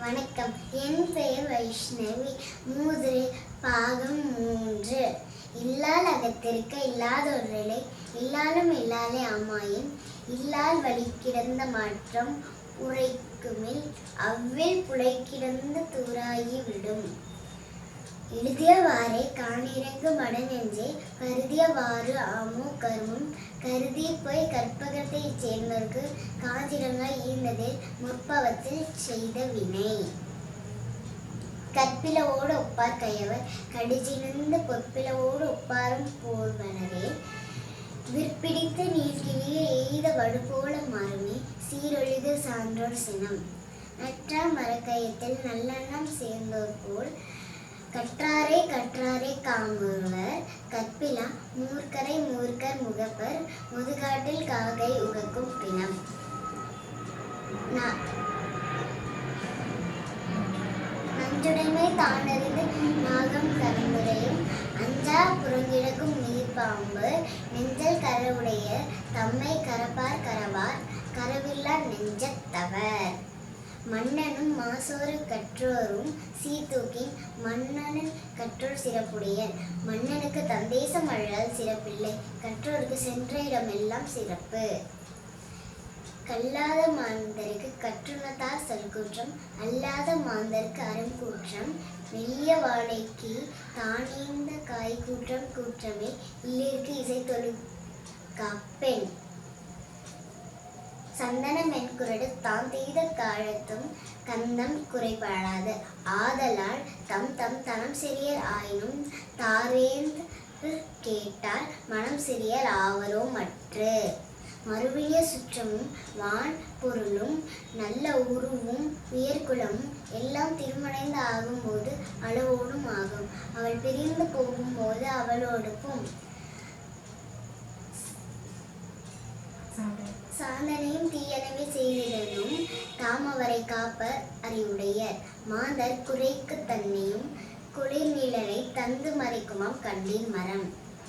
வணக்கம். என் பெயர் வைஷ்ணவி. மூதுரை பாகம் 3. இல்லால் அகத்திருக்க இல்லாதொருளை இல்லாலும் இல்லாலே ஆமாயின் இல்லால் வழி கிடந்த மாற்றம் உரைக்குமில் அவ்வில் புலை கிடந்த தூராகி விடும். எழுதியவாறே காணிறங்கு மடநெஞ்சே கருதியவாறு ஆமோ கருமம் கருதி போய் கற்பகத்தைச் சேர்ந்தோர்க்கு காஞ்சிரங்காய் ஈந்ததில் முற்பவத்தில் செய்த வினை. கற்பிலவோடு ஒப்பார் கையவர் கடிச்சினந்த பொற்பிலவோடு ஒப்பாரும் போர்வனரே விற்பிடித்த நீர்கிளிய எய்த வடுபோல மாறுமே சீரொழிது சான்றோர் சினம். நற்றா மரக்கயத்தில் நல்லெண்ணம் சேர்ந்தோர் போல் கற்றாரை காமுவர் கற்பிலா மூர்க்கரை மூர்க்கர் முகப்பர் முதுகாட்டில் காகை உகக்கும் பிணம். நஞ்சுடைமை தானறிந்து நாகம் கலந்துரையும் அஞ்சா புறங்கிடக்கும் நீர்பாம்பு நெஞ்சல் கரவுடைய தம்மை கரப்பார் கரவார் கரவில்லா நெஞ்சத்தவர். மன்னனும் மாசோறு கற்றோரும் சீர்தூக்கின் மன்னனின் கற்றோர் சிறப்புடைய. மன்னனுக்கு தந்தேசம் அழல் சிறப்பில்லை கற்றோருக்கு சென்ற இடமெல்லாம் சிறப்பு. கல்லாத மாந்தருக்கு கற்றுணத்தார் சொல்குற்றம் அல்லாத மாந்தருக்கு அறங்கூற்றம். மெல்லிய வாழைக்கு தானீந்த காய் கூற்றம் கூற்றமே இல்லிருக்கு இசைத்தொழு காப்பெண். சந்தன மென்குரடு தான் தீத காலத்தும் கந்தம் குறைபடாது ஆதலால் தம் தனம் சிறியர் ஆயினும் தாரேந்து கேட்டால் மனம் சிறியர் ஆவரோ மற்று. மறுவிய சுற்றமும் வான் பொருளும் நல்ல உருவும் உயர்குலமும் எல்லாம் திருமணைந்து ஆகும்போது அளவோடும் ஆகும். அவள் பிரிந்து போகும்போது அவளோடுக்கும். சாந்தனையும் தீயனவே செய்திடனும் தாமவரை காப்பர் அறிவுடையர். மாந்தர் குறைக்கு தன்னையும் குளிர் நிழலை தந்து மறைக்குமாம் கண்டீர் மரம்.